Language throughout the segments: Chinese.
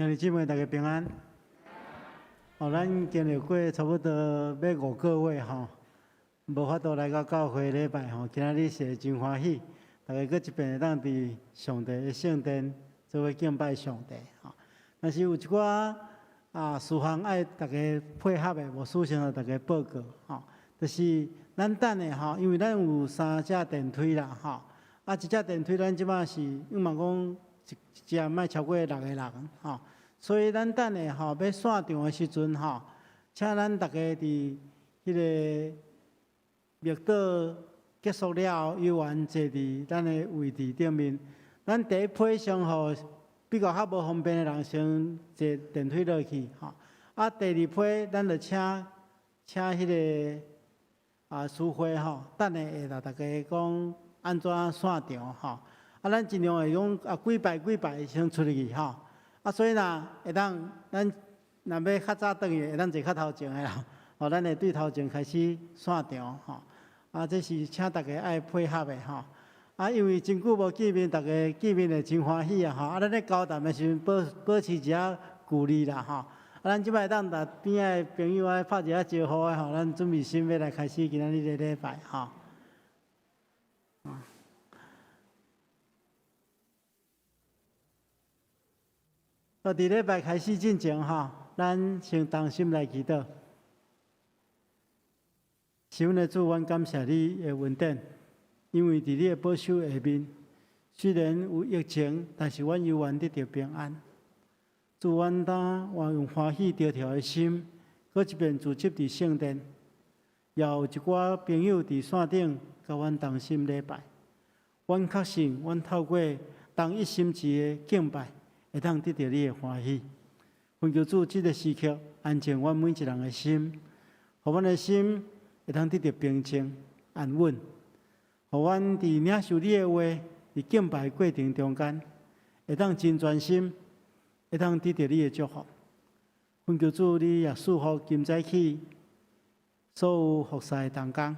兄弟姊妹，大家平安。咱经历过差不多要5个月无法度来到教会礼拜今仔日是真欢喜，大家搁一遍会当伫上帝的圣殿做伙敬拜上帝但是有一寡事项爱大家配合的，无事先大家报告就是咱等的因为咱有3只电梯啦一只电梯咱即马是因为讲一只莫超过6个人所以咱等下要散场的时阵请咱大家伫迄个密道结束了后，有缘坐伫咱的位置顶面。咱第一批上比较较无方便的人先坐电梯落去第二批咱就请迄个师会等下会甲大家讲安怎散场咱尽量会讲几摆先出去所以会当咱若要较早转去，会当坐较头前的啦。咱会对头前开始散场这是请大家爱配合的因为真久无见面，大家见面会真欢喜咱咧交谈的时候保持一下距离啦咱即摆当甲边仔朋友拍一下招呼咱准备心要来开始今仔日的礼拜伫礼拜开始之前咱先同心来祈祷。是阮的主，阮感谢你的恩典，因为伫你的保守下面，虽然有疫情，但是阮犹原得到平安。主，阮用欢喜得条的心，搁一遍聚集伫圣殿，也有一寡朋友伫线顶甲阮同心礼拜。阮确信，阮透过同一心志的敬拜，会当得到你的欢喜。恳求主，这个时刻安静阮每一人的心，互阮的心会当得到平静安稳，互阮伫领受你的话，伫敬拜过程中间，会当真专心，会当得到你的祝福。恳求主，你也祝福今早起所有服侍的同工，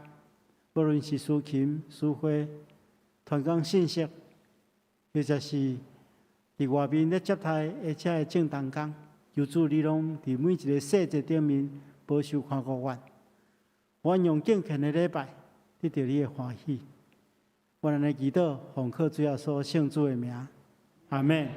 无论是司琴、司会、团工信息，或者是伫外面咧接待而且的正同工，求主你拢伫每一个细节顶面保守看顾阮。阮用敬虔的礼拜得到你的欢喜。阮安尼祈祷，奉靠主耶稣圣主的名，阿门。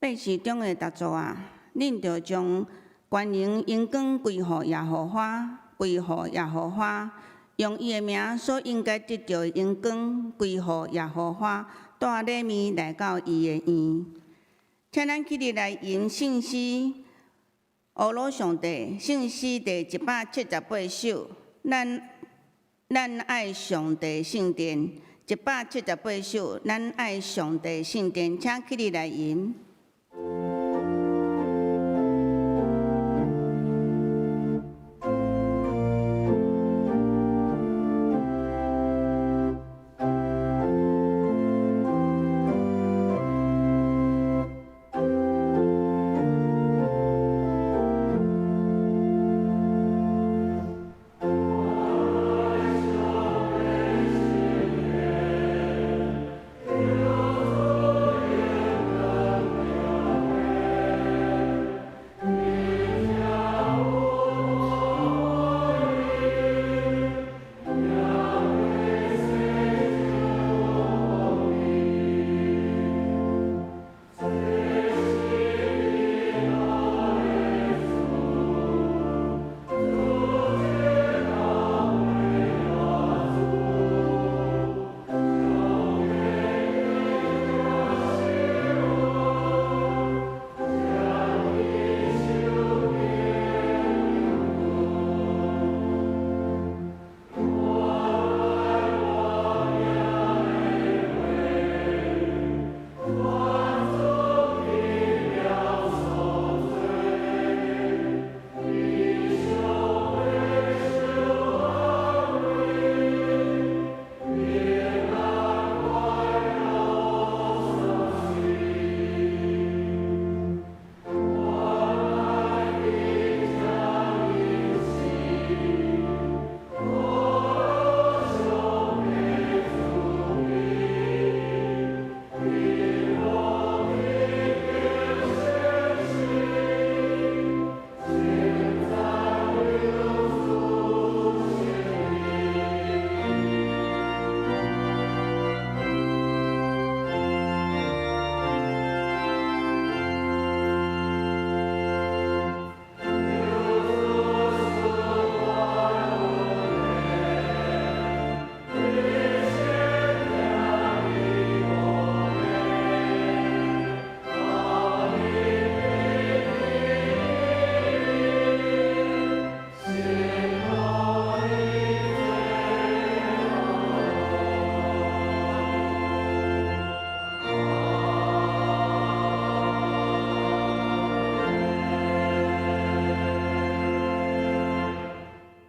八事中的特作啊，恁着将关营引光归乎耶和华，归乎耶和华，用伊的名所应该得到的引光归乎耶和华，带礼物来到伊的院。请咱起立来吟圣诗，俄罗上帝圣诗第178首，咱爱上帝圣殿。178首，咱爱上帝圣殿，请起立来吟。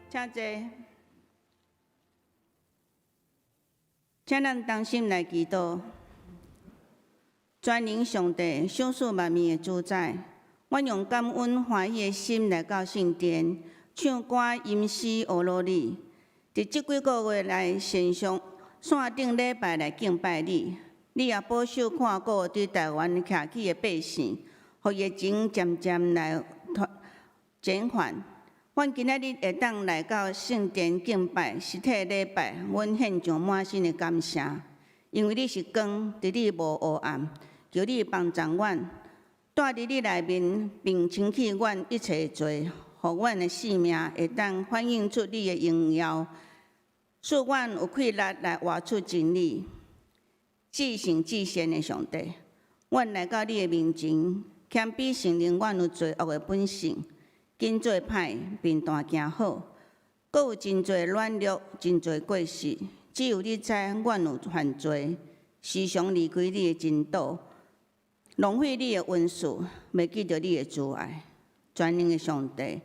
请坐，请咱同心来祈祷。全能上帝，享受万物的主宰，阮用感恩欢喜的心来到圣殿，唱歌吟诗学罗你。伫即几个月来，线上线顶礼拜来敬拜你，你也保守看顾伫台湾徛起的百姓，互疫情渐渐来减缓。阮今仔日会当来到圣殿敬拜，实体礼拜，阮献上满心的感谢，因为你是光，伫你无黑暗，求你帮助阮，住伫你内面，并清去阮一切罪，互阮的性命会当反映出你的荣耀，使阮有气力来活出真理。至圣至善的上帝，阮来到你的面前，谦卑承认阮有罪恶的本性。真做歹，并担行好，阁有真侪软弱，真侪过失。只有你知，阮有犯罪，时常离开你的真道，浪费你的恩赐，袂记着你的慈爱。全能的上帝，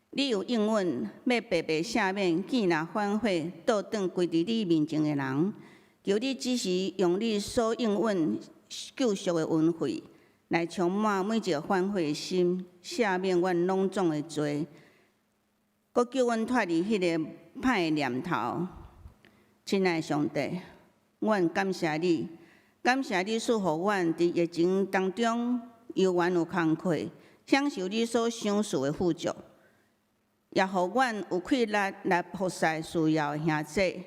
你有应允，要白白赦免见若反悔倒转归伫你面前的人。求你只是用你所应允救赎的恩惠。来充满每一个反悔的心，赦免阮拢总的罪，阁叫阮脱离迄个歹的念头。亲爱的上帝，阮感谢你，感谢你赐予阮伫疫情当中犹原有工课，享受你所赏赐的富足，也互阮有气力来服侍需要的兄弟。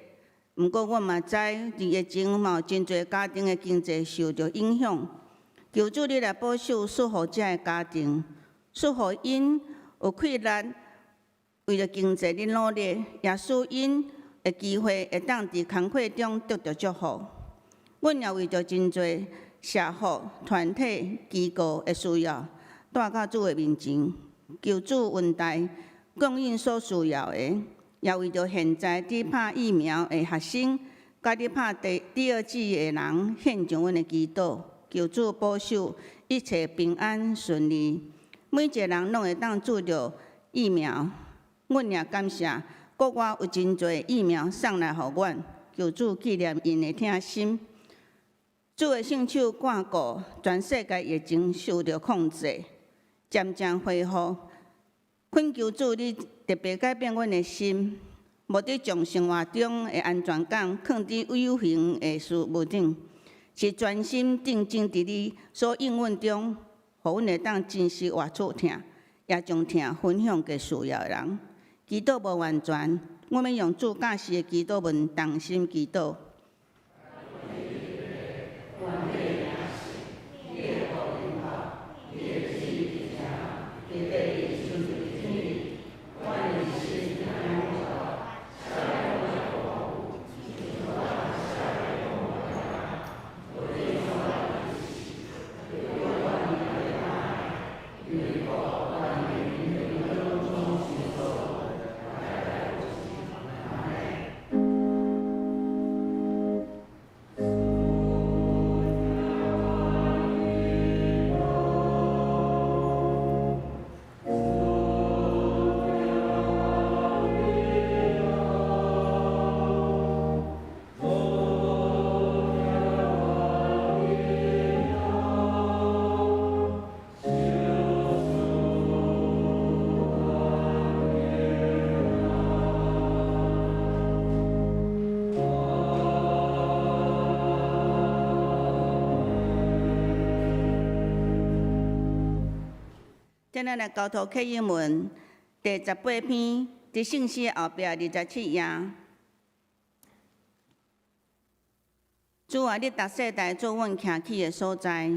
毋过，阮嘛知伫疫情嘛有真侪家庭的经济受到影响。求主你来保守属乎遮的家庭，使互因有气力，为了经济的努力，也使因的机会会当伫工课中得到祝福。阮也为着真侪社福团体机构的需要，带到主的面前，求主恩待供应所需要的，也为着现在伫拍疫苗的学生，甲伫拍第二剂的人献上阮的祈祷，求主保守一切平安顺利，每一个人拢会当注着疫苗。阮也感谢国外有真侪疫苗送来互阮，求主纪念因的疼心。主的圣手挂顾，全世界疫情受到控制，渐渐恢复。恳求主你特别改变阮的心，无得将生活中的安全感放伫有形的事物顶，是专心定睛伫你所应允中，互阮会当真实活出疼，也将疼分享给需要的人。祈祷无完全，我们用主教示的祈祷文同心祈祷。今日来交托启应文第18篇，伫圣诗后壁27页。主啊，你逐世代做阮徛起的所在。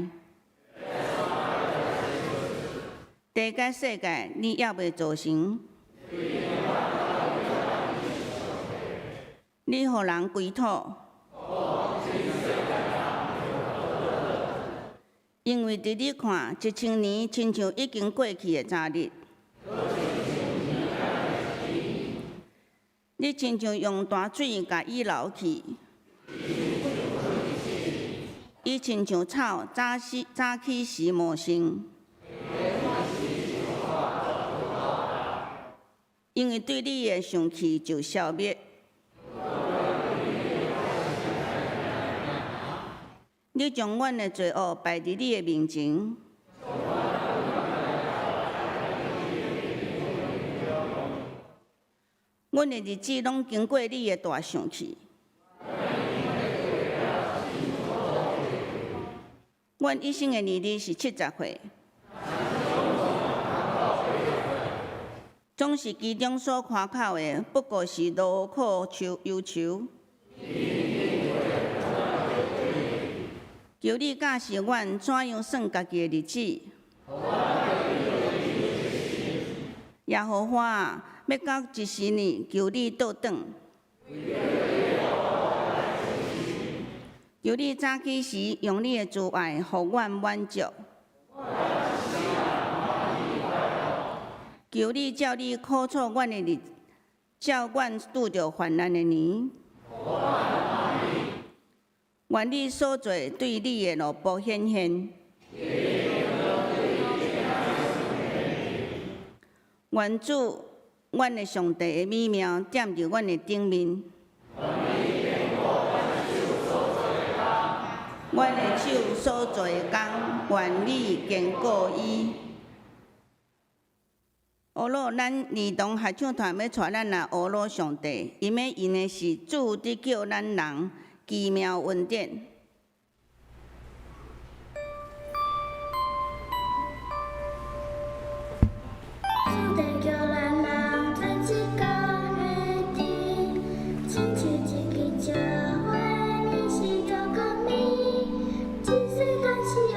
地甲世界，你也未造成。你互人归土。因为伫你看，1000年亲像已经过去的昨日。你亲像用大水甲伊流去，伊亲像草早起时无生。因为对你的生气就消灭。你将阮的罪恶摆伫你的面前，阮的日子拢经过你的大生气。阮一生的年龄是70岁，总是其中所夸口的，不过是劳苦忧愁。求你教示阮怎样算家己的日子，耶和华啊，要到一时呢，求你倒转。求你早起时用你的慈爱，互阮满足。求你照你苦楚阮的日，照阮拄着患难的年。愿你所做对你的路步显现。愿主，阮的上帝的美妙点伫阮的顶面。阮的手所做的工，愿你坚固伊。俄罗咱儿童合唱团要带咱来俄罗上帝，因要因的是主伫叫咱人。奇妙恩典。主在叫咱人在一家的地，亲像一个教会，你是个革命，这世界是黑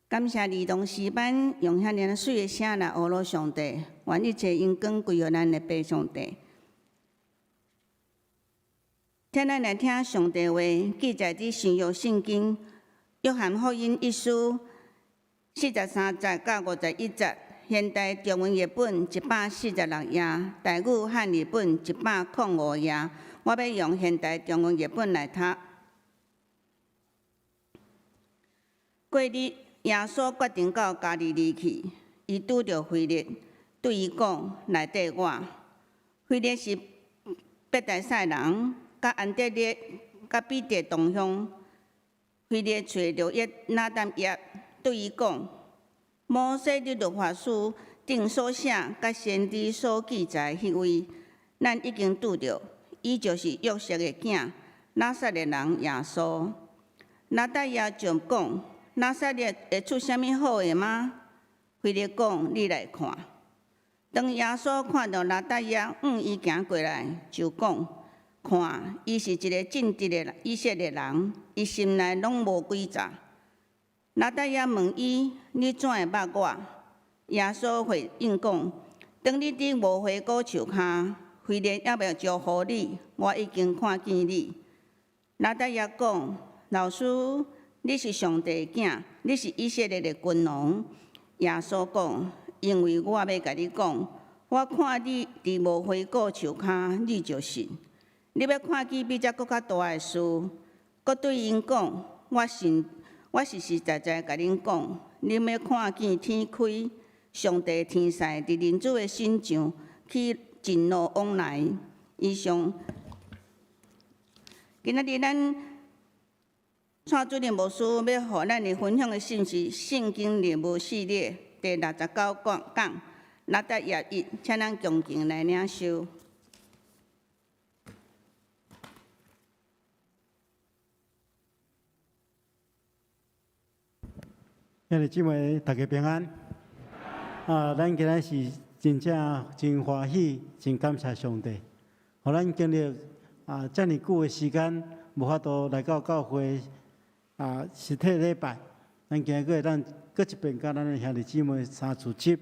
感谢儿童诗班用遐尔水的声来学罗上帝，愿一切因光归于咱的爸上帝。请咱来听上帝话，记载伫新约圣经约翰福音1书43节到51节，现代中文译本146页，台语汉语本105页。我要用现代中文译本来读。过日，耶稣决定到加利利去，伊拄着腓力，对伊讲：“来缀我。”腓力是伯大赛人，甲安德烈、甲彼得同乡。腓力找着拿但业，对伊讲：“摩西伫律法书顶所写，甲先知所记载迄位，咱已经拄着，伊就是约瑟的囝，拿撒勒人耶稣。”拿但业就讲：“拿撒勒会出啥物好个吗？”腓力讲：“你来看。”当耶稣看到拿但业往伊行过来，就讲：“看，伊是一个正直的以色列人，伊心内拢无诡诈。”拿但业问伊：“你怎会捌我？”耶稣回应讲：“当你伫无花果树骹，腓力要不要祝福你？我已经看见你。”拿但业讲：“老师，你是上帝的囝，你是以色列的君王。”耶稣讲：“因为我要甲你讲，我看你伫无花果树骹，你就信。你要看见比这搁较大的事。”搁对因讲：“我实实在在甲恁讲，恁要看见天开，上帝天使伫人子的身上去进路往来。”以上，今仔日咱蔡主任牧师要互咱的分享的信息，圣经人物系列第69讲拿但业1，请咱恭敬来领受。兄弟姊妹，大家平安。咱今仔是真正真欢喜，真感谢上帝，互咱经历遮尔久的时间，无法度来到教会实体礼拜。咱今个咱搁一遍甲咱的兄弟姊妹相聚集。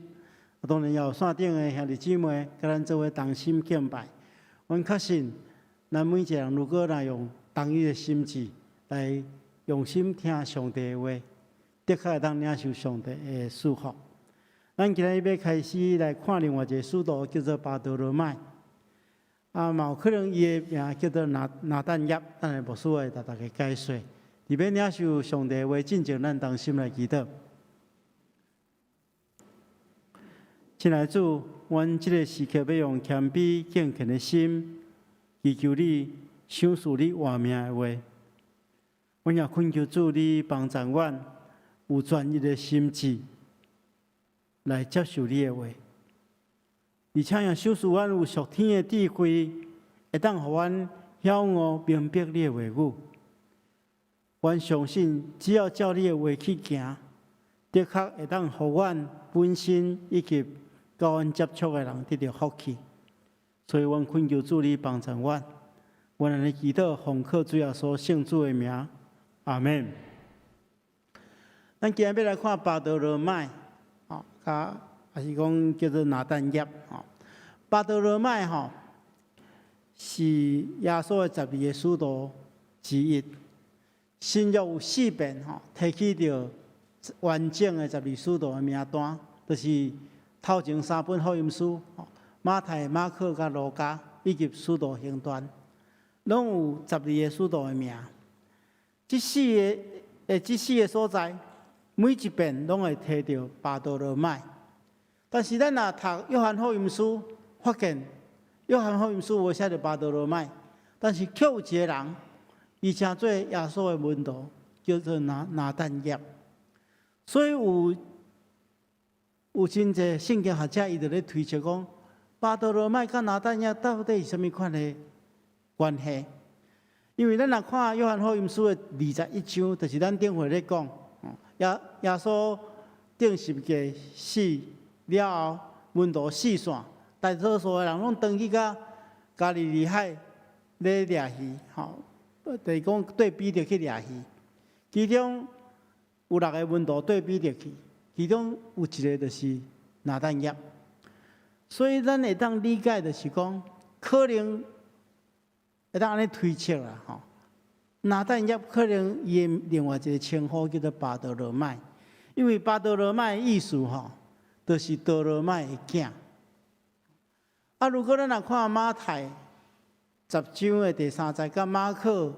当然也有线顶的兄弟姊妹，甲咱做伙同心敬拜。阮确信，咱每一个人如果用同一个心志来用心听上帝的话，的确会当领受上帝的祝福。咱今日要开始来看另外一个使徒，叫做巴多罗买。嘛有可能伊的名叫做拿但业，等下牧师会甲大家解说。伫要领受上帝的话，进前咱同心来祈祷。亲爱的主，阮即个时刻要用谦卑敬虔的心，祈求你赏赐你活命的话。阮也恳求主你帮助阮。有专一的心智来接受你的话，而且也赏赐阮有属天的智慧，会当互阮晓悟明白你的话语。阮相信，只要照你的话去行，的确会当互阮本身以及甲阮接触的人得到福气。所以，阮恳求主你帮助阮，阮安尼祈祷，奉靠主耶稣圣主的名，阿门。咱今日要来看巴多罗买，也是讲叫做拿但业，巴多罗买是耶稣的12个使徒之一。新约有4遍提起着完整的12使徒的名单，就是头前3本福音书，马太、马可甲路加，以及使徒行传，拢有12个使徒的名。这4个所在。每一遍拢会提到巴多罗买，但是咱若读约翰福音书，发现约翰福音书无写着巴多罗买，但是却有一个人，伊称做耶稣的门徒，叫做拿但业。所以有真侪圣经学者伊就咧推测讲，巴多罗买甲拿但业到底是啥物款的关系？因为咱若看约翰福音书的21章，就是咱顶回咧讲。耶稣顶10个死了后，门徒四散，大多数的人拢登去到加利利海咧掠鱼，就是讲对彼得去掠鱼。其中有6个温度对比着去，其中有一个就是拿蛋叶。所以咱会当理解就是讲，可能会当安尼推测啦吼。拿蛋叶可能伊的另外一个称呼叫做巴德罗麦，因为巴德罗麦的意思吼，就是多罗麦的囝。啊，如果咱若看马太10章的第3节，甲马可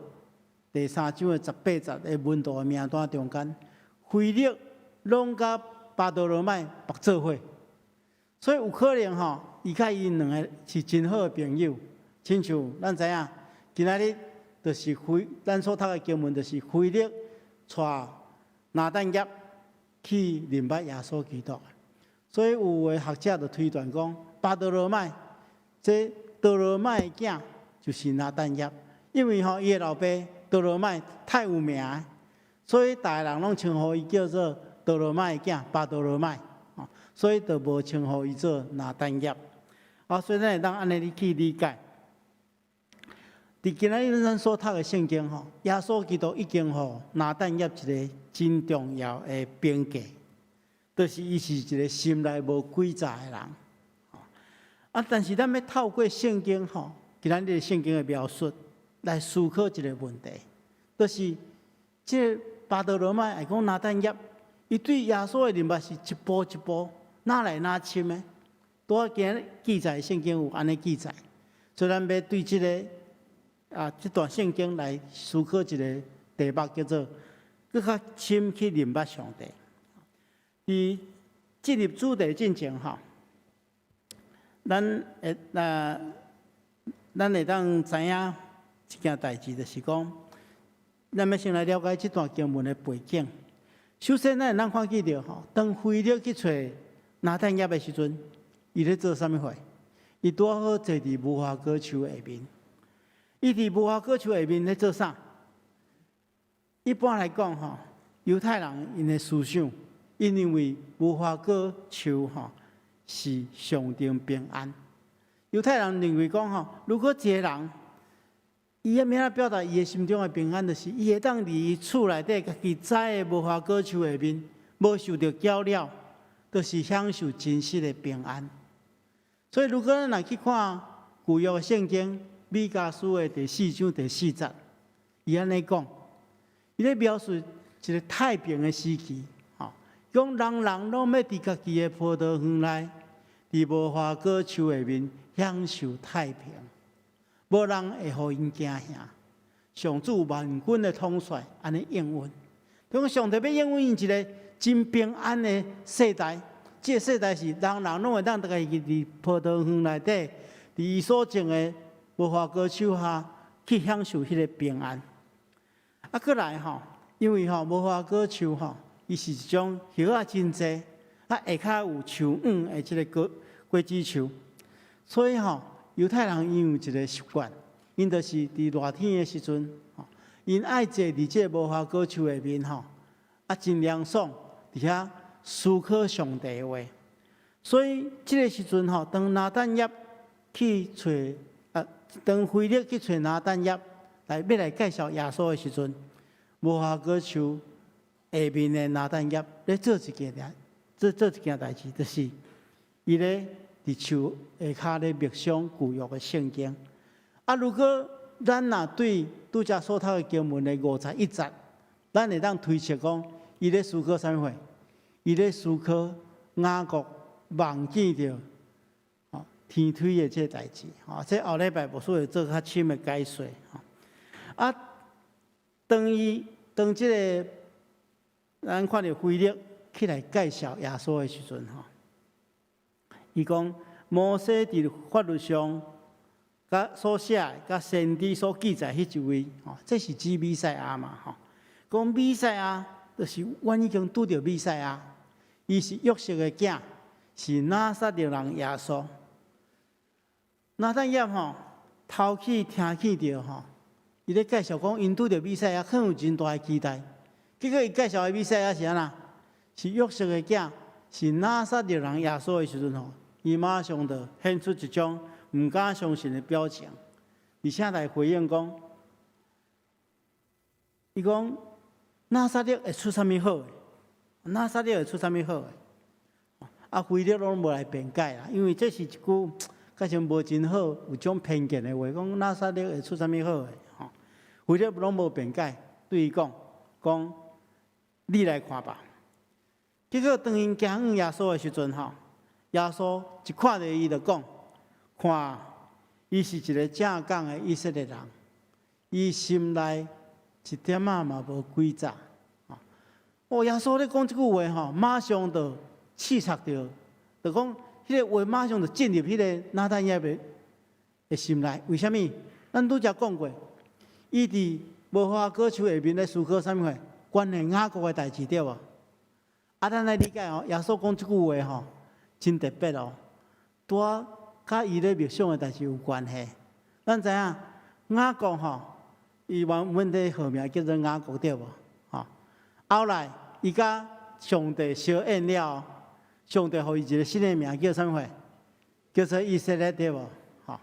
第3章的18节的文道的名单中间，腓力拢甲巴多罗麦绑做伙，所以有可能吼，伊甲伊两个是真好的朋友。亲像咱知影，今仔日就是咱所读的经文，就是腓力带拿但业去认捌耶稣基督。所以有的学者就推断讲，巴多罗麦这多罗麦的囝就是拿但业，因为伊的老爸多罗麦太有名，所以大家人拢称呼伊叫做多罗麦的囝巴多罗麦，所以就无称呼伊做拿但业。所以咱会当安尼去理解。伫今仔日咱所读的圣经耶稣基督已经互拿但业一个真重要的凭据，就是伊是一个心内无诡诈的人。但是咱要透过圣经今仔日圣经的描述来思考一个问题，就是这个巴多罗麦，讲拿但业，伊对耶稣的认捌是一步一步哪来哪深的。拄仔今日记载圣经有安尼记载，所以咱要对这个这段圣经来思考一个题目，叫做更较深去认捌上帝。伫进入主题进前咱会当知影一件代志，就是讲，咱要先来了解这段经文的背景。首先，咱会当看见到当腓力去找拿但业的时阵，伊咧做啥物货？伊拄好坐伫无花果树下面。伊伫无花果树下面咧做啥？一般来讲犹太人因的思想，因认为无花果树是象征平安。犹太人认为讲如果一个人，伊要怎表达伊的心中的平安，就是伊会当伫伊厝内底家己栽的无花果树下面，无受到搅扰，就是享受真实的平安。所以，如果咱去看旧约圣经米迦书的第4章第4节，伊安尼讲，伊咧描述一个太平的时期，讲人人拢要伫家己的葡萄园内，伫无花果树下面享受太平，无人会互因惊吓。上主万军的统帅安尼应允，讲上帝要应允一个真平安的世代。这个世代是人人拢会当大家伫葡萄园内底，伫伊所种的无花果树下去享受迄个平安。过来因为无花果树伊是一种叶仔真济，下骹有树荫的即个果子树，所以犹太人因有一个习惯，因就是伫热天的时阵，因爱坐伫即个无花果树下面真凉爽，伫遐思考上帝的话。所以即个时阵当拿但业去找当腓力去找拿但业要来介绍耶稣的时阵，无花果树下面的拿但业咧做一件代志，就是伊咧伫树下骹咧默想旧约的圣经。如果咱若对拄则所读的经文的51节，咱会当推测讲，伊咧思考啥物货？伊咧思考雅各梦见着天推的这代志。这后礼拜牧师会做较深的解说。当即个咱看到腓力起来介绍耶稣的时阵，伊讲摩西伫法律上甲所写，甲先知所记载迄一位，这是指弥赛亚嘛？讲弥赛亚就是阮已经拄着弥赛亚，伊是约瑟的囝，是拿撒勒人耶稣。拿但业头起听起着伊咧介绍讲，因拄着弥赛亚，可能有真大的期待。结果伊介绍的弥赛亚是安那？是约瑟的囝，是拿撒勒人耶稣的时阵伊马上就显出一种唔敢相信的表情，而且来回应讲，伊讲拿撒勒会出啥物好？拿撒勒会出啥物好诶？啊，菲利拢无来辩解啦，因为这是一句假像无真好，有种偏见诶话，讲拿撒勒会出啥物好诶？吼，菲利拢无辩解，对伊讲你来看吧。结果当因行向耶稣诶时阵，吼，耶稣一看到伊就讲，看，伊是一个正港诶以色列人，伊心内一点仔嘛无诡诈。哦，耶稣咧讲即句话吼，马上就刺插着，就讲迄个话马上就进入迄个拿但业的心内。为虾米？咱拄则讲过，伊伫无花果树下面咧思考啥物货？关系雅各的代志对无？啊，咱来理解哦，耶稣讲即句话吼，真特别哦，拄甲伊咧默想的代志有关系。咱知影雅各吼，伊原的号名叫做雅各对无？吼，后来伊甲上帝相应了，上帝予伊一个新的名叫啥物货？叫做以色列对无？吼，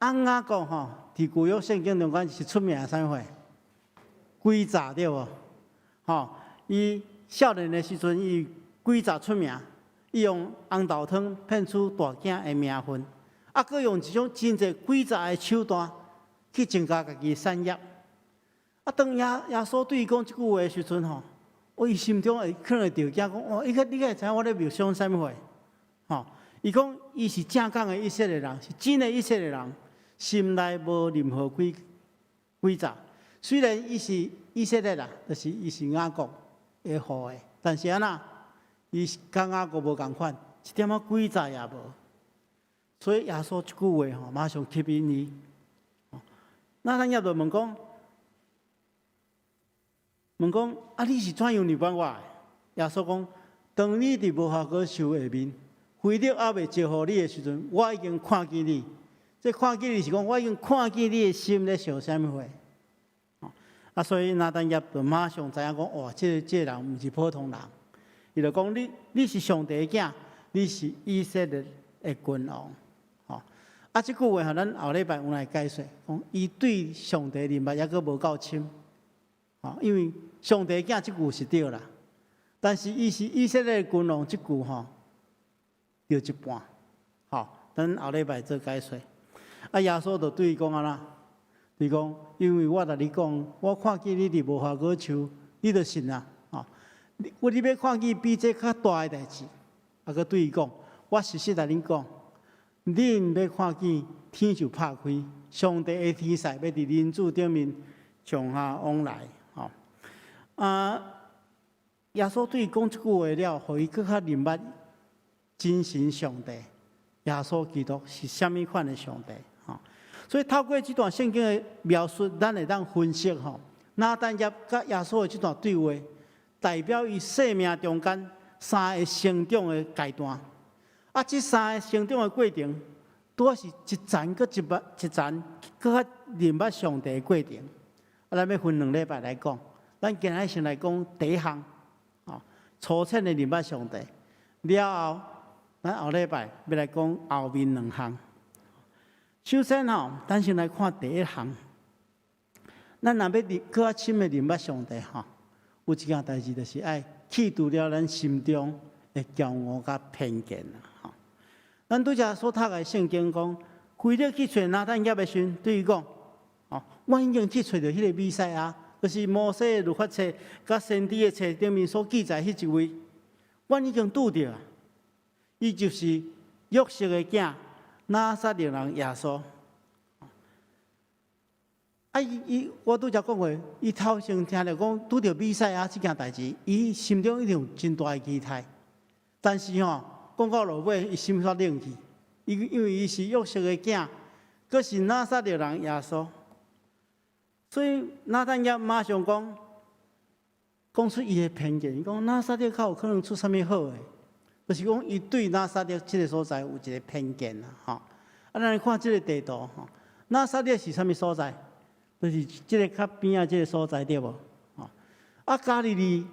啊雅各吼，伫旧约圣经中间是出名啥物货？诡诈对无？吼，伊少年的时阵，伊诡诈出名，伊用红豆汤骗取大囝的名分，啊，佮用一种真侪诡诈的手段去增加家己的产业。啊，当耶稣对伊讲即句话的时阵吼，伊心中会可能会着惊讲，哦，你个会知影我咧默想啥物货？吼，伊讲伊是正港的以色列人，是真的以色列人，心内无任何诡诈。虽然伊是以色列人，但是伊是雅各的后裔，但是安那，伊甲雅各无共款，一点仔诡诈也无。所以耶稣即句话吼，马上吸引伊。那咱也就问讲，啊，你是怎样入帮我的？耶稣讲，当你伫无花果树下面，菲利还未招呼你的时阵，我已经看见你。这看见你是讲，我已经看见你的心咧想啥物货。啊，所以拿但业就马上知影讲，哇，这个人毋是普通人。伊就讲，你是上帝的囝，你是以色列的君王。吼，啊，即句话吼，咱后礼拜有来解说，讲伊对上帝认捌还阁无够深。吼，因为上帝的囝即句是对啦，但是伊是以色列的君王即句吼，对一半。吼，咱后礼拜做解说。啊，耶稣就对伊讲安那。你讲，因为我甲你讲，我看见你伫无花果树，你就信啦。吼，你要看见比这较大的代志，啊，佮对伊讲，我实实甲恁讲，恁要看见天就拍开，上帝的天使要伫人子顶面上下往来。吼，耶稣对伊讲即句话了，互伊更较明白真神上帝，耶稣基督是虾米款的上帝。所以透过这段圣经的描述，咱会当分析吼，拿但业甲耶稣的这段对话，代表伊生命中间三个成长的阶段。啊，这三个成长的过程，拄是一层搁一层，搁较认捌上帝的过程。啊，咱要分2礼拜来讲，咱今日先来讲第一项，吼，粗浅的认捌上帝。了后，咱后礼拜要来讲后面2项。首先吼，咱先来看第一项。咱若要更较深的认捌上帝吼，有一件代志就是爱去除了咱心中的骄傲甲偏见啦吼。咱拄则所读的圣经讲，菲利去找拿但业的时阵，对伊讲，吼，我已经去找到迄个弥赛亚，就是摩西的律法册甲先知的册顶面所记载迄一位，我已经拄着啊，伊就是约瑟的囝。拿撒勒人耶稣，啊！我拄则讲过，伊头先听着讲拄着弥赛亚这件代志，伊心中一定有真大的期待。但是吼，讲到落尾，伊心煞冷去，因为伊是约瑟的囝，佫是拿撒勒人耶稣，所以拿但业马上讲出伊的偏见，伊讲拿撒勒较有可能出啥物好诶。就是讲，伊对拿撒勒这个所在有一个偏见啦，吼。啊，咱来看这个地图，吼，拿撒勒是啥物所在？就是这个较边仔这个所在对无？吼。啊，加利利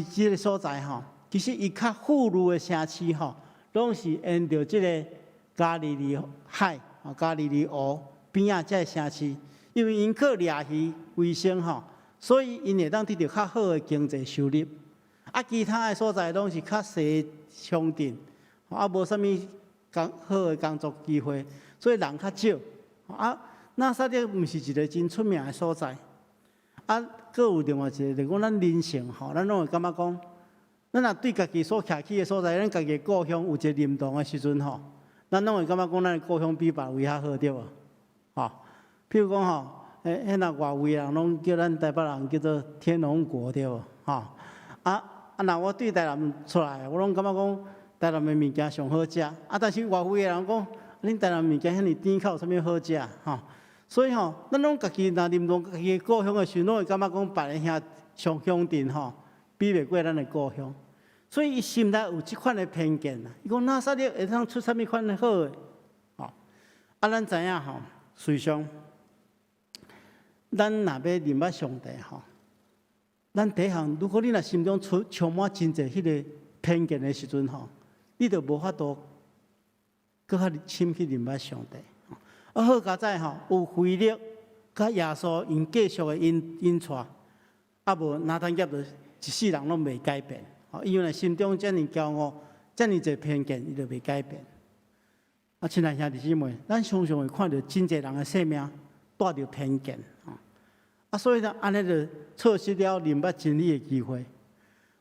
这个所在吼，其实伊较富裕的城市吼，拢是沿着这个加利利海、加利利湖边仔这个城市，因为因靠掠鱼为生吼，所以因会当得到较好的经济收入。啊，其他的所在拢是较西乡镇，啊，无啥物好的工作机会，所以人较少。啊，那萨勒毋是一个真出名的所在。啊，佫有另外一个，就讲咱人性吼，咱拢会感觉讲，咱若对家己所徛起的所在，咱家己的故乡有一个认同的时阵吼，咱拢会感觉讲，咱的故乡比别位较好对无？吼，譬如讲吼，迄若外位人拢叫咱台北人叫做天龙国对无？吼，若我对台南出来，我拢感觉讲台南的物件上好食，但是外位的人讲，恁台南物件遐尼甜口，有啥物好食？吼。所以吼，咱拢家己若认同家己故乡的时，拢会感觉讲别个遐上乡镇吼，比袂过咱的故乡。所以伊心内有即款的偏见啦。伊讲那萨勒会当出啥物款的好的，吼。咱知影吼，随上，咱若要认捌上帝吼，咱第一项，如果你若心中充满真侪迄个偏见的时阵吼，你就无法度搁较深去认捌上帝。好佳哉吼，有腓力甲耶稣因继续的引带，无拿单业就一世人拢袂改变。因为心中遮尔骄傲，遮尔侪偏见，伊就袂改变。亲爱兄弟姊妹，咱常常会看到真侪人的生命带着偏见，所以呢，安尼就错失了认捌真理的机会。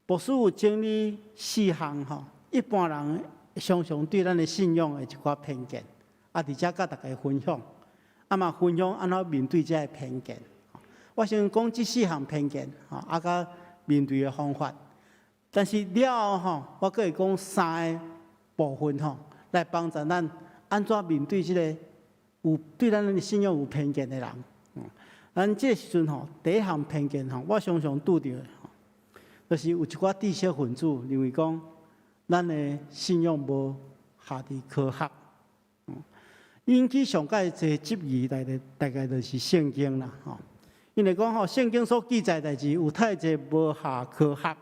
牧师有整理4项吼，一般人常常对咱的信仰的一寡偏见。伫遮甲大家分享，嘛分享安怎面对遮个偏见。我先讲这4项偏见，甲面对的方法。但是了后我阁会讲3个部分来帮助咱安怎面对这个有对咱的信仰有偏见的人。咱这时阵第一项偏见我常常拄着的，就是有一寡知识分子认为讲，咱的信仰无下伫科学。引起上界侪质疑，大概就是圣经啦，因为讲圣经所记载代志有太侪无下科学，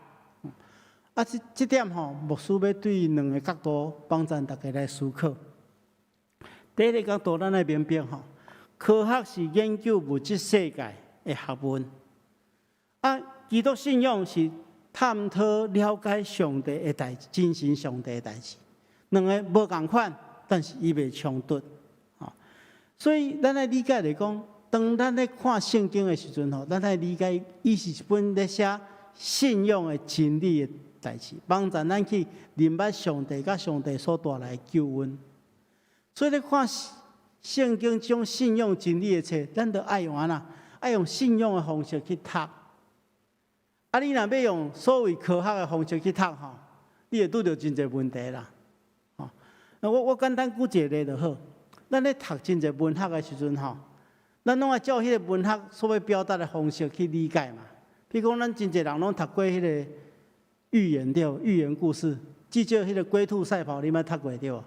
这点牧师要对2个角度帮助大家来思考。第一个角度，咱来明白科学是研究物质世界的学问，基督信仰是探讨了解上帝的代志，真神上帝的代志，2个无共款，但是伊袂冲突。所以，咱来理解来讲，当咱咧看圣经的时阵咱来理解，伊是一本咧写信仰的真理的代志，帮助咱去认捌上帝甲上帝所带来的救恩。所以咧看圣经这种信仰真理的册，咱就爱用安那，爱用信仰的方式去读。你若要用所谓科学的方式去读你会拄到真侪问题啦。我简单举一个例就好。咱咧读真侪文学的时阵咱拢爱照迄个文学所要表达的方式去理解嘛。譬如讲，咱真侪人拢读过迄个寓言寓言故事，至少迄个龟兔赛跑，你捌读过对无？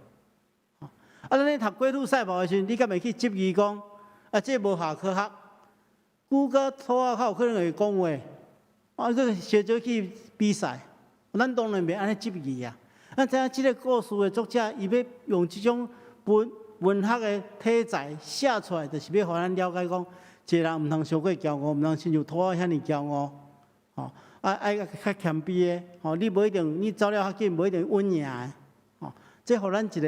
咱咧读龟兔赛跑的时阵，你敢会去质疑讲，这无下科学，牛甲兔仔较有可能会讲话，这小少去比赛，咱当然袂安尼质疑啊。咱知影即个故事的作者，伊要用即种文学的体裁写出来，就是要互咱了解讲，一个人毋通伤过骄傲，毋通亲像兔仔遐尼骄傲，爱较谦卑的，你无一定，你走了较紧，无一定稳赢的，这互咱即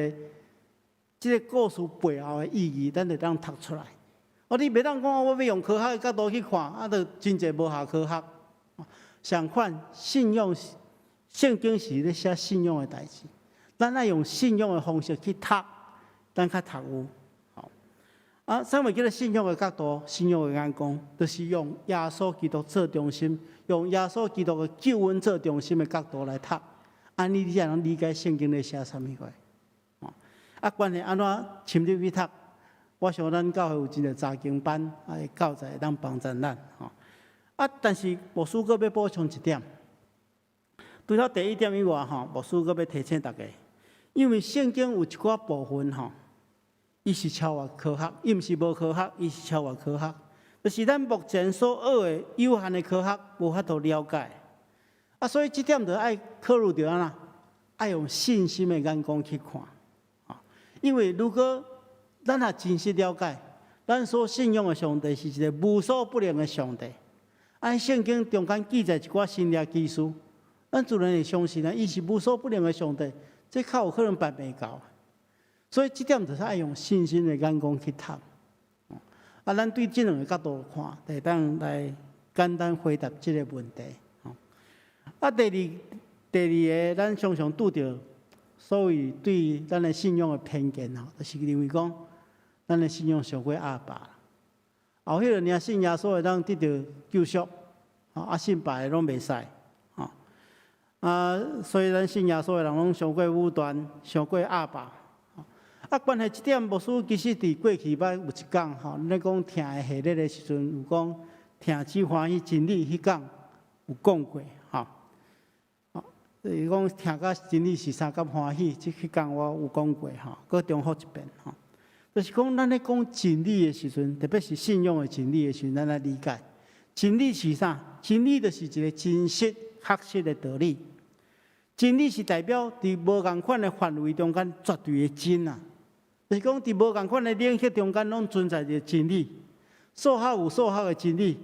个故事背后的意义，咱就当读出来。你袂当讲我要用科学的角度去看，就真侪无下科学。相反，信仰圣经是咧写信仰的代志，咱爱用信仰的方式去读。咱较读有，啥物叫做信仰的角度、信仰的眼光，就是用耶稣基督做中心，用耶稣基督的救恩做中心的角度来读，安尼你才能理解圣经咧写啥物话。关于安怎深入去读，我想咱教会有真个查经班，教材当帮助咱。但是牧师阁要补充一点，除了第一点以外，牧师阁要提醒大家，因为圣经有一寡部分伊是超越科学，伊毋是无科学，伊是超越科学。就是咱目前所学的有限的科学无法度了解，所以这点就爱考虑到安爱用信心的眼光去看，因为如果咱也真实了解，咱所信仰的上帝是一个无所不能的上帝。圣经中间记载一寡新约技术，咱自然会相信啊，伊是无所不能的上帝，这较有可能办袂到。所以这点就是爱用信心的眼光去读。啊，咱对这两个角度看，会当来简单回答这个问题。啊，第二个，咱常常拄着所谓对咱的信仰的偏见吼，就是认为讲，咱的信仰上过阿爸，后迄个领信耶稣会当得到救赎，啊，信别的拢袂使，所以咱信耶稣的人拢上过武断，上过阿爸。啊，关系这点，牧师其实伫过去捌有一讲吼，咧讲听的系列的时阵，有讲听只欢喜真理迄讲有讲过吼。就是讲听甲真理是三甲欢喜，即迄讲我有讲过吼，搁重复一遍吼。就是讲咱咧讲真理的时阵，特别是信仰的真理的时阵，咱来理解真理是啥？真理就是一个真实、确实的道理。真理是代表伫无共款的范围中间绝对的真啊。就是讲，伫无共款的领域中间，拢存在着真理。数学有数学的真理，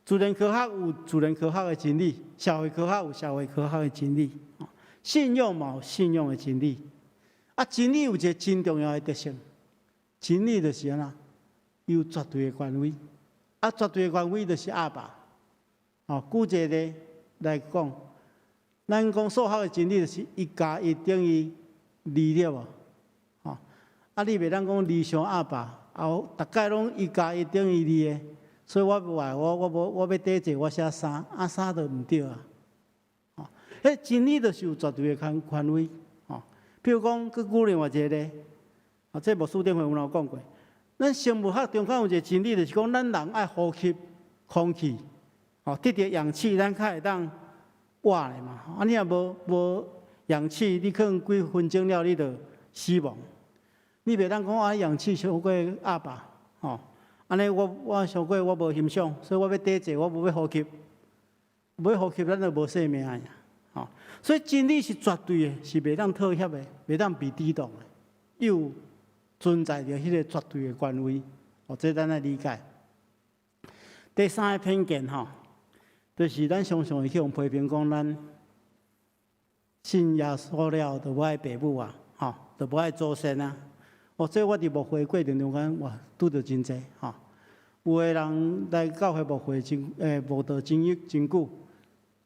自然科学有自然科学的真理，社会科学有社会科学的真理，信仰嘛有信仰的真理。啊，真理有一个真重要的特性，真理就是安那有绝对的权威。啊，绝对的权威就是阿爸。举一个例来讲，咱讲数学的真理就是1+1等于2了无？啊，你袂当讲2相阿爸，大概拢1+1等于2的，所以我要抵制，我写3，啊3就毋对啊。迄真理就是有绝对的权威。譬如讲，佮举另外一个例，这牧师顶回有讲过，咱生物学中间有一个真理，就是讲咱人爱呼吸空气，得到氧气，咱才会当活咧嘛。啊，你若无氧气，你可能几分钟了，你就死亡。你袂当讲氧气超过阿爸，安尼我超过我无欣赏，所以我要抵制，我无要呼吸，无要呼吸，咱就无生命啊！所以真理是绝对的，是袂当妥协的，袂当被抵挡的，又存在着迄个绝对的权威，这咱来理解。第三个偏见就是咱常常会去用批评讲咱信耶稣了，就无爱爸母啊，就无爱祖先啊。这我伫牧会过程中间，哇，拄着真济有的人来教会牧会牧道真久，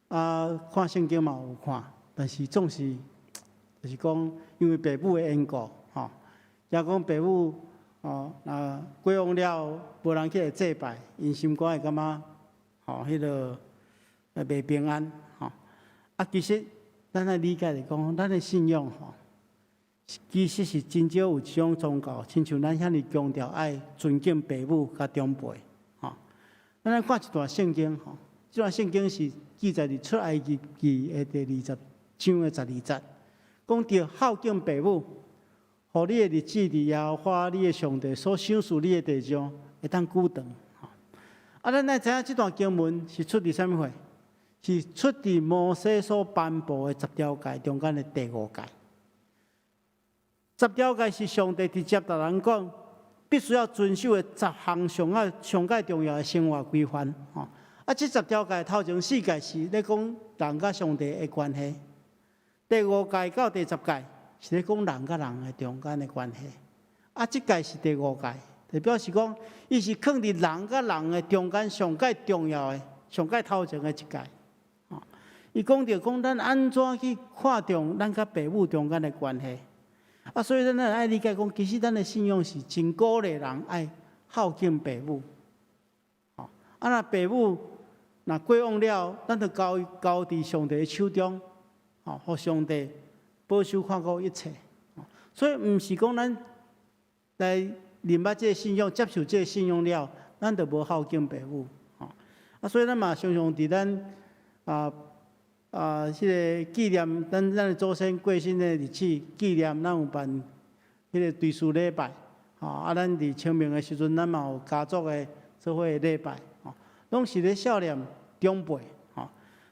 看圣经嘛有看，但是总是就是讲，因为爸母的缘故，也讲爸母过往了，无人去祭拜，因心肝会感觉迄个袂平安其实咱来理解来讲，咱的信仰其实是真少有一种宗教，亲像咱遐尼强调爱尊敬父母甲长辈，咱来看一段圣经，这段圣经是记载伫出埃及记的第20章的12节，讲着孝敬父母，互你的日子伫耶和华你的上帝所赏赐你的地上会当久长。咱来知影这段经文是出伫啥物货？是出伫摩西所颁布的10条诫中间的第5诫。10条诫是上帝直接甲人讲，必须要遵守的10项上界重要的生活规范。这10条诫头前4诫是咧讲人甲上帝的关系，第5诫到第10诫是咧讲人甲人的中间的关系。这诫是第5诫，就表示讲，伊是放伫人甲人的中间上界重要的、上界头前的一诫。伊讲着讲，咱安怎去看重咱甲父母中间的关系。所以咱爱理解讲，其实咱的信仰是真鼓励人爱孝敬父母。若父母若过往了，咱就交伫上帝的手中，互上帝保守看顾一切。所以毋是讲咱来认捌这个信仰、接受这个信仰了，咱就无孝敬父母。所以咱嘛常常伫咱迄个纪念咱的祖先过身的日子，纪念咱有办迄个追思礼拜，咱伫清明的时阵，咱嘛有家族的做伙礼拜，拢是咧孝念长辈，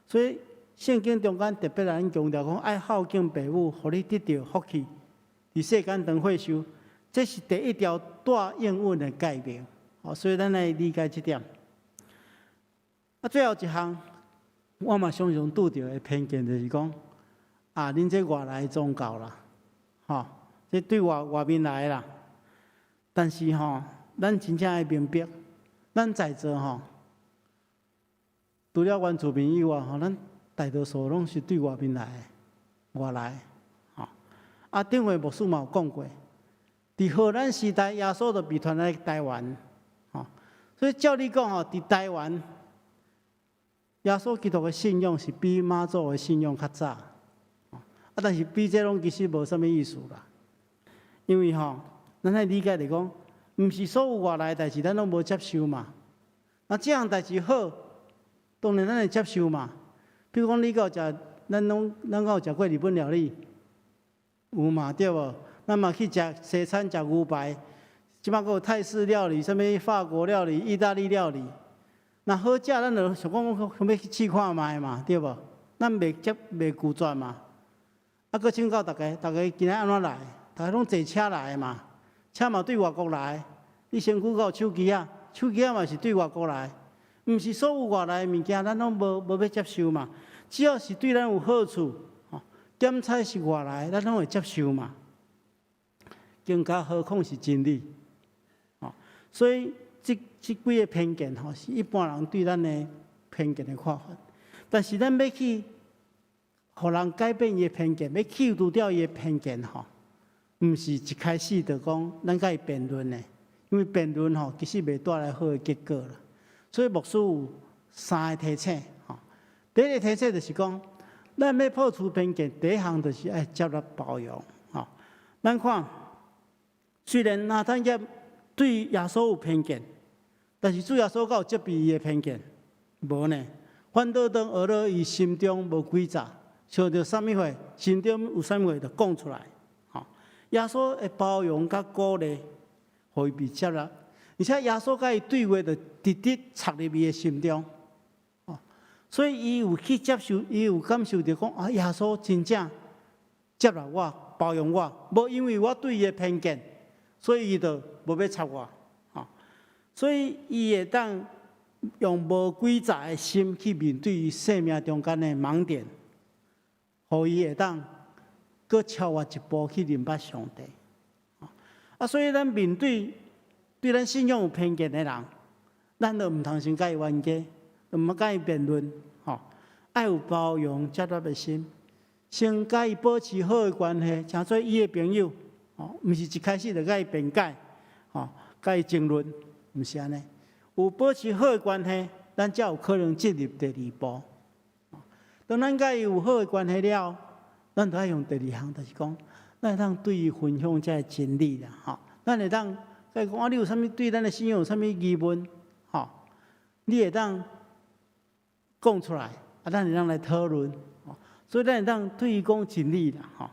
所以圣经中间特别来强调讲，爱孝敬父母，互你得到福气，伫世间长岁寿，这是第一条大应允的诫命。所以咱来理解这点。最后一项。我嘛常常拄着的偏见就是讲，啊，恁这外来的宗教啦，吼，这对外面来的啦。但是吼，咱真正要明白，咱在座吼，除了原住民以外吼，咱大多数拢是对外面来的，外来的，吼。啊，顶回牧师嘛有讲过，伫荷兰时代，耶稣就被传来台湾，吼。所以照理讲吼，伫台湾，耶稣基督的信仰是比妈祖的信仰较早，啊，但是比这拢其实无啥物意思啦，因为吼。咱来理解来讲，毋是所有外来的代志，咱拢无接受嘛。那这样代志好，当然咱会接受嘛。比如讲，你有食，咱有食过日本料理，有嘛对无？咱嘛去食西餐，食牛排，即摆佫有泰式料理、啥物法国料理、意大利料理。那好食，咱就想讲要去试看卖嘛，对无？咱袂拒绝嘛。啊，佫请教大家今仔安怎来？大家拢坐车来嘛？车嘛对外国来，你身躯有手机啊，手机嘛是对外国来，毋是所有外来的物件，咱拢无要接受嘛。只要是对咱有好处，吼，检测是外来，咱拢会接受嘛。更加何况是真理，吼。所以这几个偏见吼，是一般人对咱的偏见的看法。但是咱要去，互人改变伊的偏见，要去除掉伊的偏见吼。毋是一开始就讲咱甲伊辩论的，因为辩论吼其实袂带来好的结果啦。所以牧师有3个提醒吼。第一个提醒就是讲，咱要破除偏见，第一项就是爱接纳包容吼。咱看，虽然拿单业对耶稣有偏见，但是主耶稣有责备伊的偏见，无呢？反倒当学了伊心中无诡诈，想到啥物货，心中有啥物货就讲出来。耶稣会包容甲鼓励，互伊被接纳，而且耶稣甲伊对话就直直插入伊的心中，所以伊有去接受，伊有感受到讲啊，耶稣真正接纳我、包容我，无因为我对伊的偏见，所以伊就无要插我，所以伊会当用无诡诈的心去面对伊生命中间的盲点，互伊会当。搁超越一步去明白上帝，所以咱面对咱信仰有偏见的人，咱就毋通先甲伊冤家，毋通甲伊辩论，爱有包容接纳的心，先甲伊保持好的关系，诚做伊的朋友，毋是一开始就甲伊辩解，甲伊争论，毋是安尼。有保持好的关系，咱才有可能进入第2步。当咱甲伊有好的关系了。咱就要用第2项，就是讲，咱会当对伊分享这真理啦，吼。咱会当甲伊讲啊，你有啥物对咱的信仰有啥物疑问，吼，你会当讲出来，啊，咱会当来讨论，吼。所以咱会当对伊讲真理啦，吼。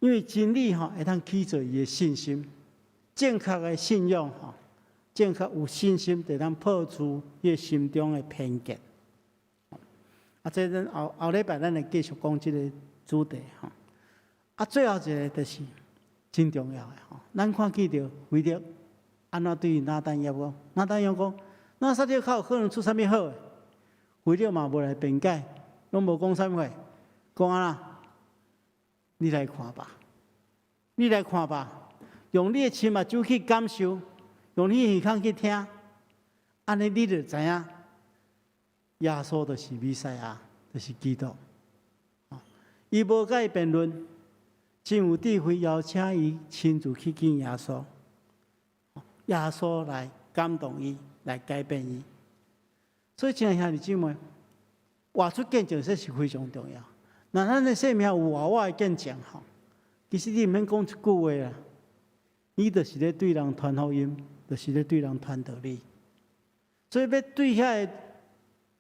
因为真理吼会当起造伊的信心，正确的信仰吼，正确有信心，就当破除伊心中的偏见。啊，这咱后礼拜咱会继续讲这个。主题吼，最后一个就是真重要的吼。咱看见着为着安怎对拿单业讲，拿单业讲，那撒条口可能出啥物好诶？为着嘛无来辩解，拢无讲啥物话，讲安怎？你来看吧，你来看吧，用你的亲目睭去感受，用你的耳孔去听，安尼你就知影，耶稣就是弥赛亚，就是基督。伊无甲伊辩论，真有智慧邀请伊亲自去见耶稣，耶稣来感动伊，来改变伊。所以，亲爱兄弟姊妹，活出见证，这是非常重要。那咱的生命有活我的见证吼，其实你毋免讲一句话啦，你就是咧对人传福音，就是咧对人传道理。所以，要对遐个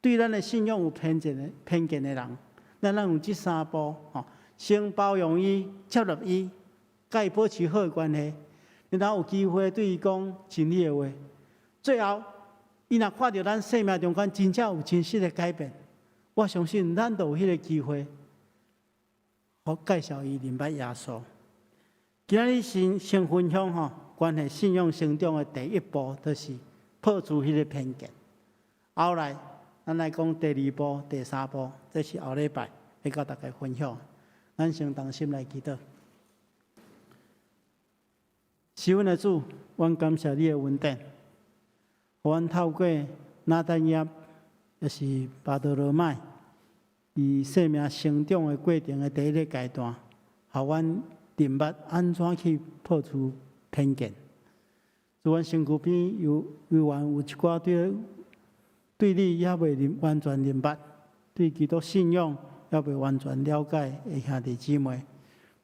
对咱的信仰有偏见的人。咱用这3步，先包容伊、接纳伊，甲伊保持好的关系，然后有机会对伊讲真理的话。最后，伊若看到咱生命中间真正有真实的改变，我相信咱就有迄个机会，好介绍伊明白耶稣。今仔日先分享关系信仰成长的第1步，就是破除迄个偏见。后来，咱来讲第2步、第3步，这是后礼拜要甲大家分享。咱先同心来祈祷。是阮的主，阮感谢你的恩典，互阮透过拿但业，也是巴多罗买，伊生命成长的过程的第一个阶段，互阮明白安怎去破除偏见。在阮身躯边有一寡对你也未完全明白，对基督信仰也未完全了解的兄弟姊妹，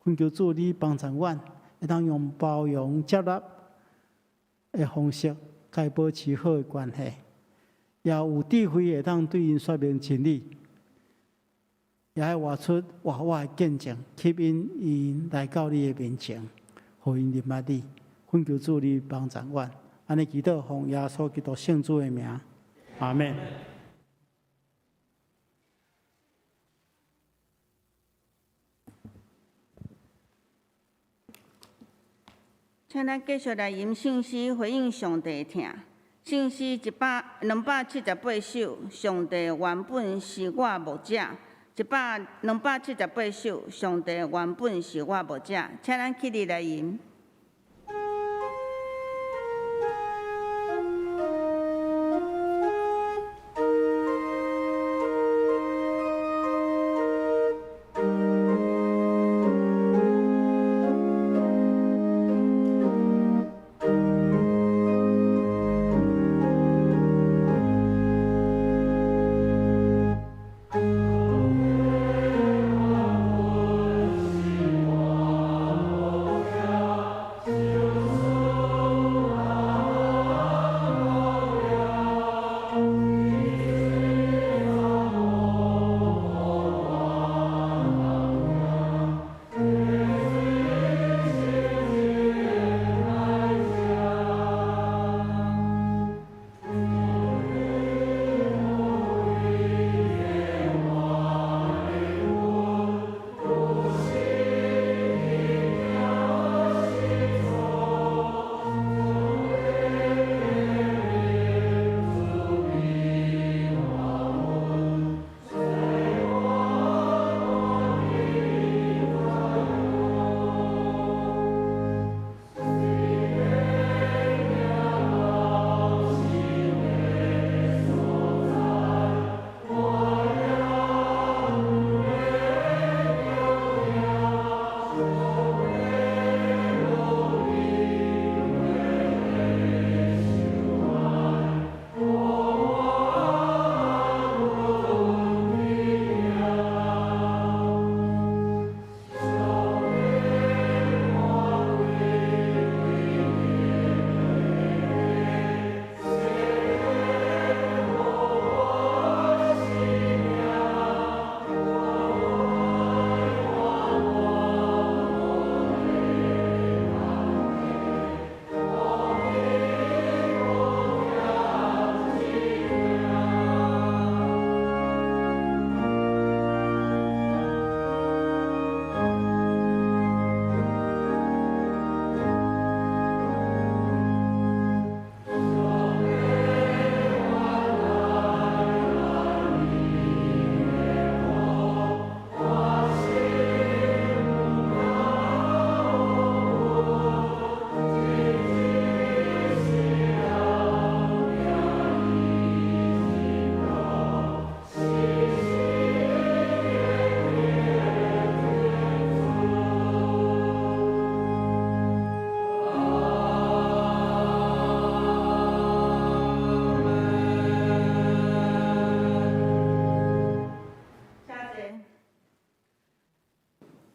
恳求主你帮助阮，会当用包容接纳的方式，甲保持好的关系，也有智慧会当对因说明真理，也爱活出活我的见证，吸引因来到你的面前，互因认捌你。恳求主你帮助阮，安尼祈祷奉耶稣基督圣主的名，阿门。请咱继续来吟圣诗，回应上帝的疼。圣诗278首，上帝原本是我牧者；278首，上帝原本是我牧者。请咱起立来吟。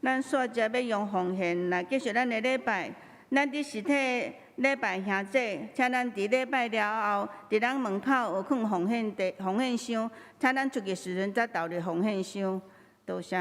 咱煞接要用奉献来继续咱的礼拜。咱伫实体礼拜兄弟，请咱伫礼拜了后，伫咱门口有放奉献箱，请咱出去时阵才投入奉献箱。多谢。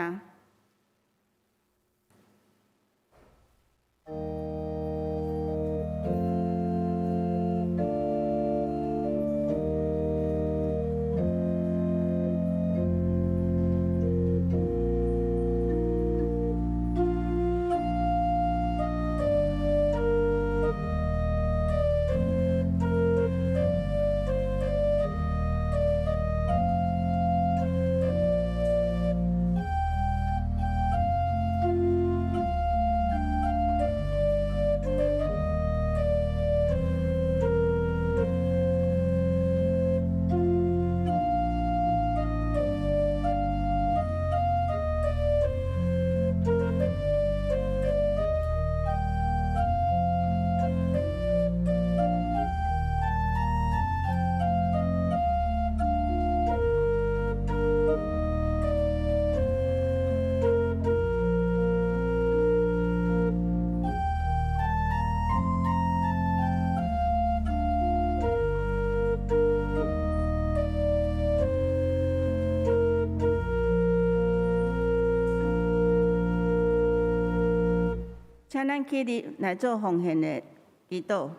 请咱起立来做奉献的祈祷。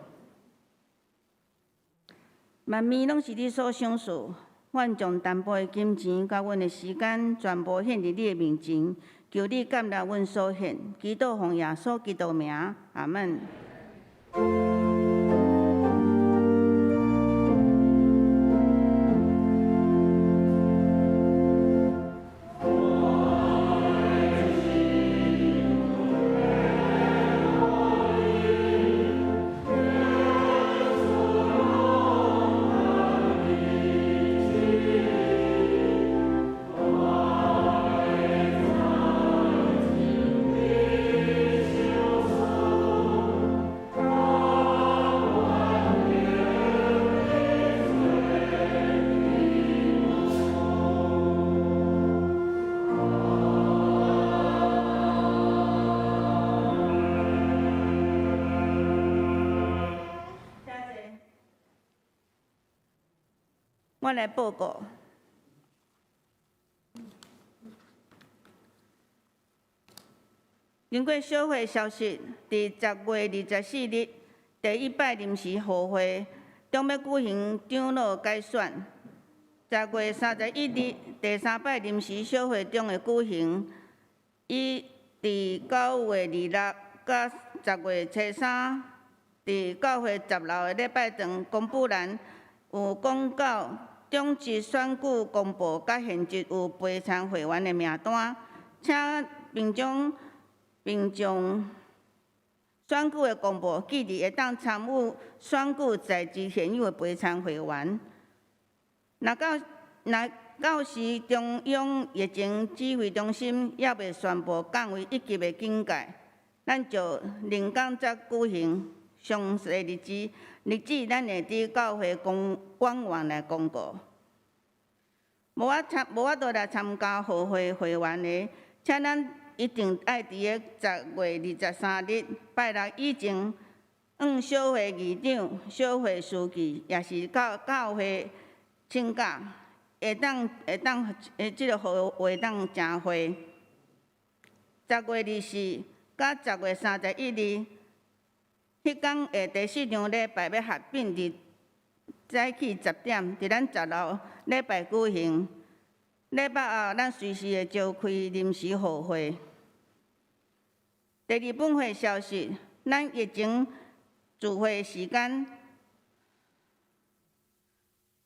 万物拢是你所赏赐，阮将淡薄的金钱甲阮的时间，全部献伫你的面前，求你接纳阮所献。祈祷奉耶稣基督名，阿门。我来报告。经过小会消息，伫10月24日第一摆临时互会将要举行长老改选。10月31日第3摆临时小会中会举行，以伫9月26甲10月初3伫教会10楼的礼拜堂公布栏有公告中职选举公布，甲现职有陪参会员的名单，请并将选举的公布记伫会当参与选举在职现有的陪参会员。若到时中央疫情指挥中心还未宣布降为1级的警戒，咱就另讲再举行详细日子，咱会伫教会官网来公告。无法度来参加互会会员的，请咱一定爱伫个10月23日拜六以前，小会议长、小会书记，也是教会请假，即个会当正会。10月24甲10月31日，迄天的第4场礼拜要合并伫早起10点，伫咱10楼礼拜举行。礼拜后，咱随时会召开临时互会。第二本会消息，咱疫情聚会时间，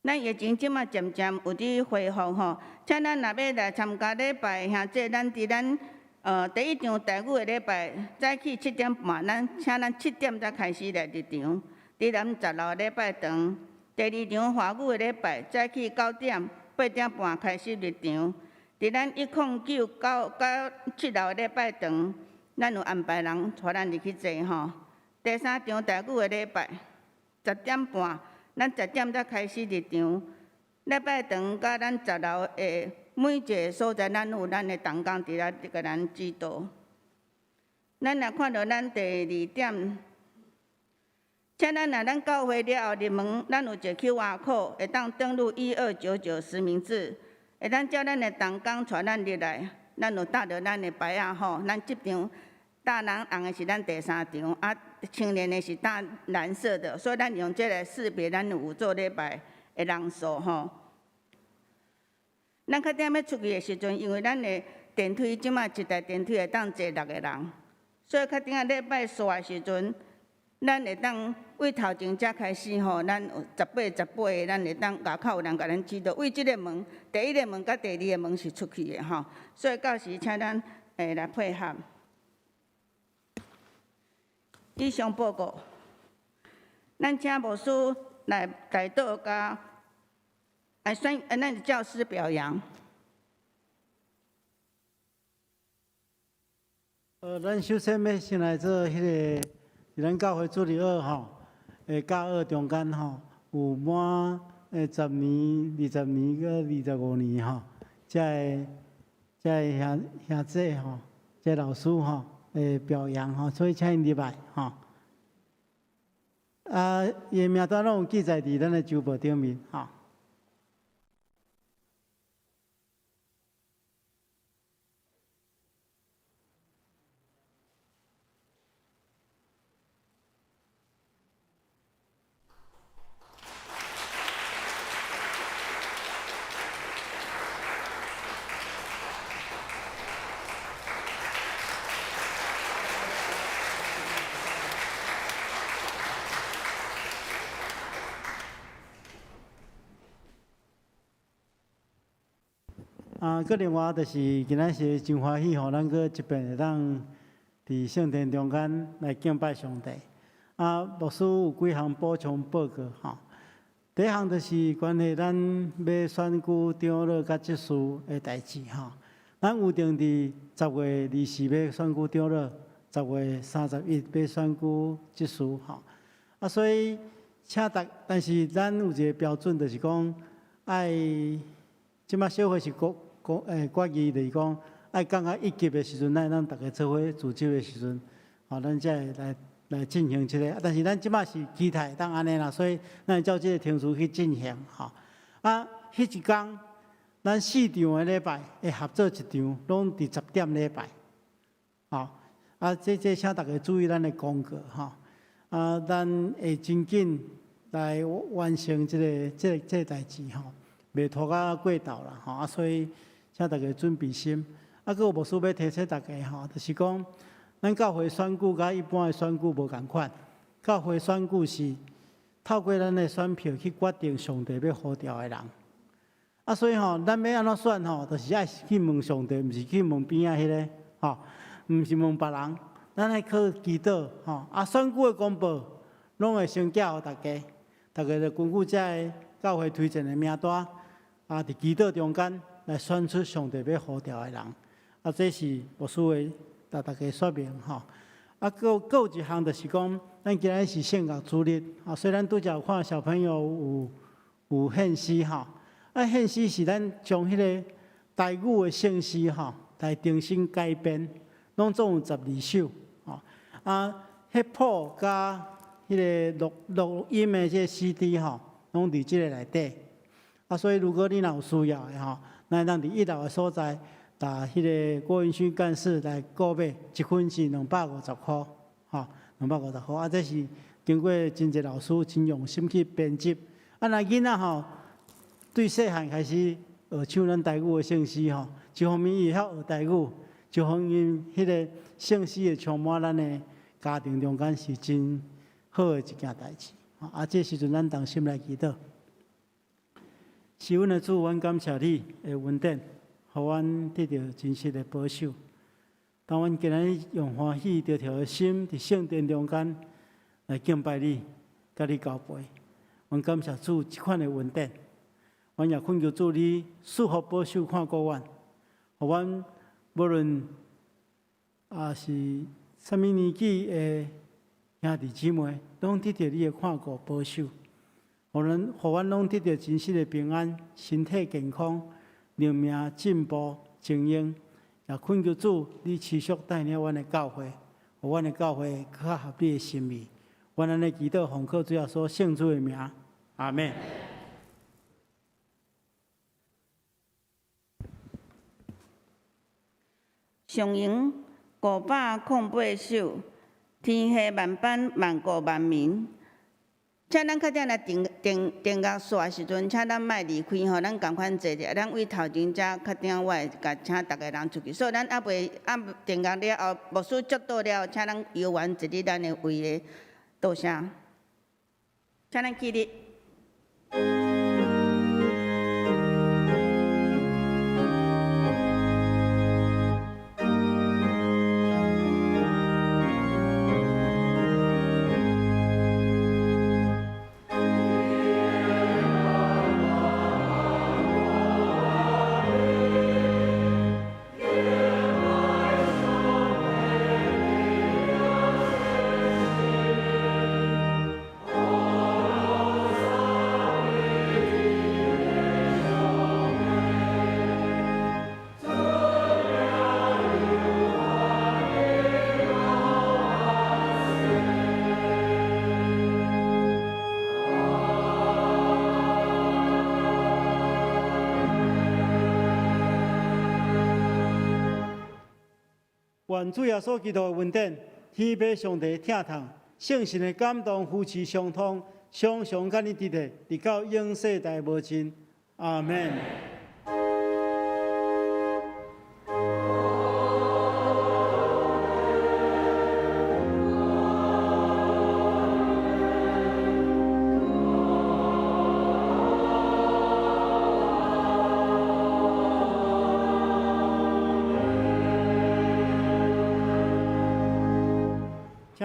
咱疫情即马渐渐有伫恢复吼，请咱若要来参加礼拜兄弟，咱伫第一场第5个礼拜早起7点半，请咱7点才开始来入场，伫咱10楼礼拜堂。第二场华语的礼拜早起9点8点半开始入场，伫咱109到7楼的礼拜堂，咱有安排人带咱入去坐吼。第三场第5个礼拜10点半，咱10点才开始入场。礼拜堂甲咱10楼的每一个所在，咱有咱的同工伫咧甲咱指导。咱若看到咱第2点，请咱教会了后入门，咱有一个 QR code， 会当登录1299实名制，会当叫咱的同工带咱入来，咱有搭着咱的牌仔吼，咱即场搭人红的是咱第3场，啊青年的是搭蓝色的，所以咱用这来识别咱有做礼拜的人数吼。咱较点要出去的时阵，因为咱的电梯即马一台电梯会当坐6个人，所以较点啊礼拜煞的时阵，咱会当为头前才开始吼，咱有18个，咱会当外口有人甲咱指导，为即个门，第1个门甲第2个门是出去的吼，所以到时请咱来配合。以上报告，咱请牧师来带导甲咱的教师表扬。咱首先要先来做迄个，咱教会主日学吼，教学中间吼，有满10年、20年个25年吼，这兄弟吼，这老师吼，表扬吼，所以请因入来吼。啊，伊的名单拢有记载伫咱的周报顶面吼。搁另外就是今仔是真欢喜吼，咱搁一遍会当伫圣殿中间来敬拜上帝。牧师有几项补充报告吼。第一项就是关于咱要选举长老甲执事的代志吼。咱有定伫10月24要选举长老，10月31要选举执事吼。所以但是咱有一个标准，就是讲爱即摆社会是决议，就是讲爱降到1级的时阵，咱大家做伙自执的时阵，咱才会来进行这个。但是咱即摆是期待当安尼啦，所以咱照这个程序去进行吼。迄一天，咱4场的礼拜会合作一场，拢伫10点礼拜。这请大家注意咱的公告吼。咱会真紧来完成这个代志吼，袂拖到过头啦吼。所以请大家准备心。佫有牧师要提醒大家吼，就是讲，咱教会选举甲一般的选举无共款。教会选举是透过咱的选票去决定上帝要呼召的人。所以吼，咱要安怎选吼，就是爱去问上帝，毋是去问边仔迄个吼，毋是问别人。咱爱靠祈祷吼。选举的公报拢会先寄互大家，大家就根据这个教会推荐的名单，伫祈祷中间来选出上帝要呼召的人。这是牧师会甲大家说明吼。佫有一项就是讲，咱今日是圣乐主日，虽然拄则有看小朋友有献诗吼，献诗是咱将迄个台语的圣诗吼来重新改编，拢总有12首吼。迄谱甲迄个录音的这 CD 吼，拢伫即个内底。所以如果你若有需要的吼，咱当伫1楼的所在。打迄个郭云勋干事来购买，1份是250块，吼，250块。这是经过真侪老师真用心去编辑。若囡仔吼，对细汉开始学唱咱台语的圣诗吼，一方面伊会晓学台语，一方面迄个圣诗会充满咱的家庭中间是真好的一件代志。这时阵咱同心来祈祷。是阮的主，阮感谢你的恩典。互阮得到真实的保守。当阮今日用欢喜得调的心，伫圣殿中间来敬拜你，甲你交陪。阮感谢主即款的恩典，阮也恳求主你赐福保守看顾阮，互阮无论是啥物年纪的兄弟姊妹，拢得到你的看顾保守，互阮拢得到真实的平安，身体健康。灵命进步精英，也恳求主，你持续带领阮的教会，互阮的教会更较合你的心意。阮安尼祈祷，奉靠主耶稣圣主的名，阿门。上营508首，天下万般万国万民。请咱较点来定角煞时阵，请咱莫离开吼，咱共款坐者，咱为头前遮较点，我会甲请逐个人出去。所以咱定角了后，牧师接到了，请咱游玩一日咱的位咧，多谢。请咱起立。愿主耶稣基督的恩典，天父上帝疼痛，圣神的感动，夫妻相通，常常甲你伫咧，直到永世代无尽。阿门。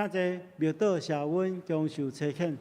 请坐庙岛谢温强受车恳。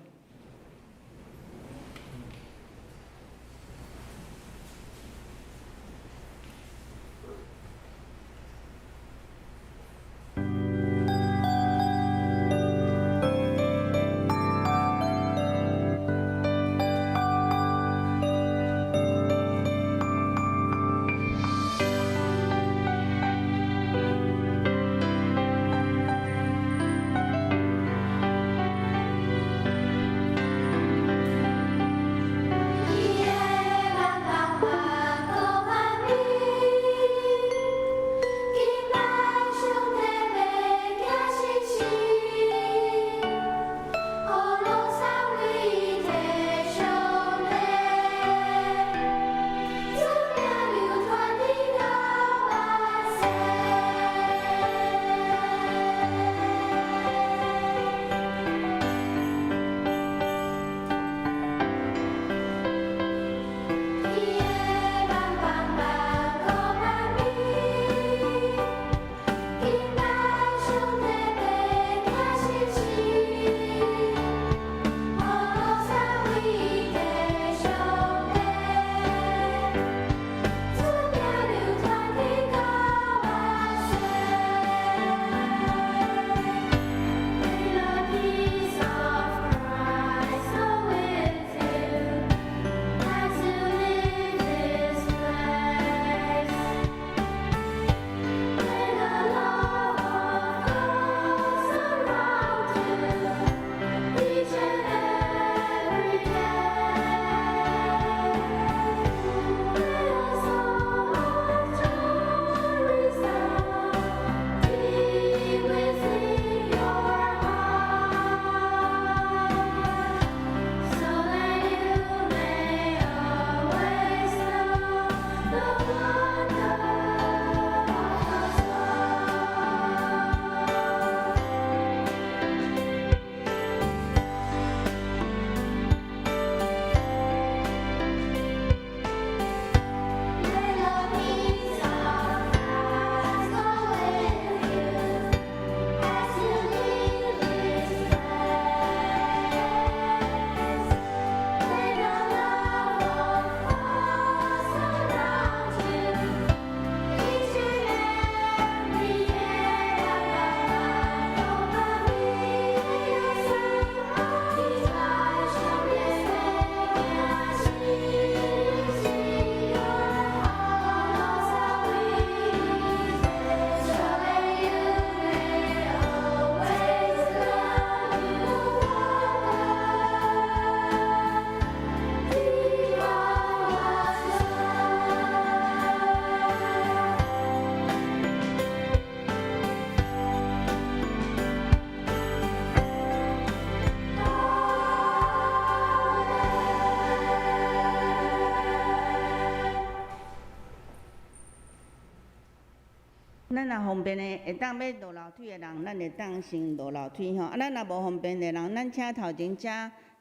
咱若方便的，会当要落楼梯的人，咱会当先落楼梯吼。啊，咱若无方便的人，咱请头前遮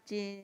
一。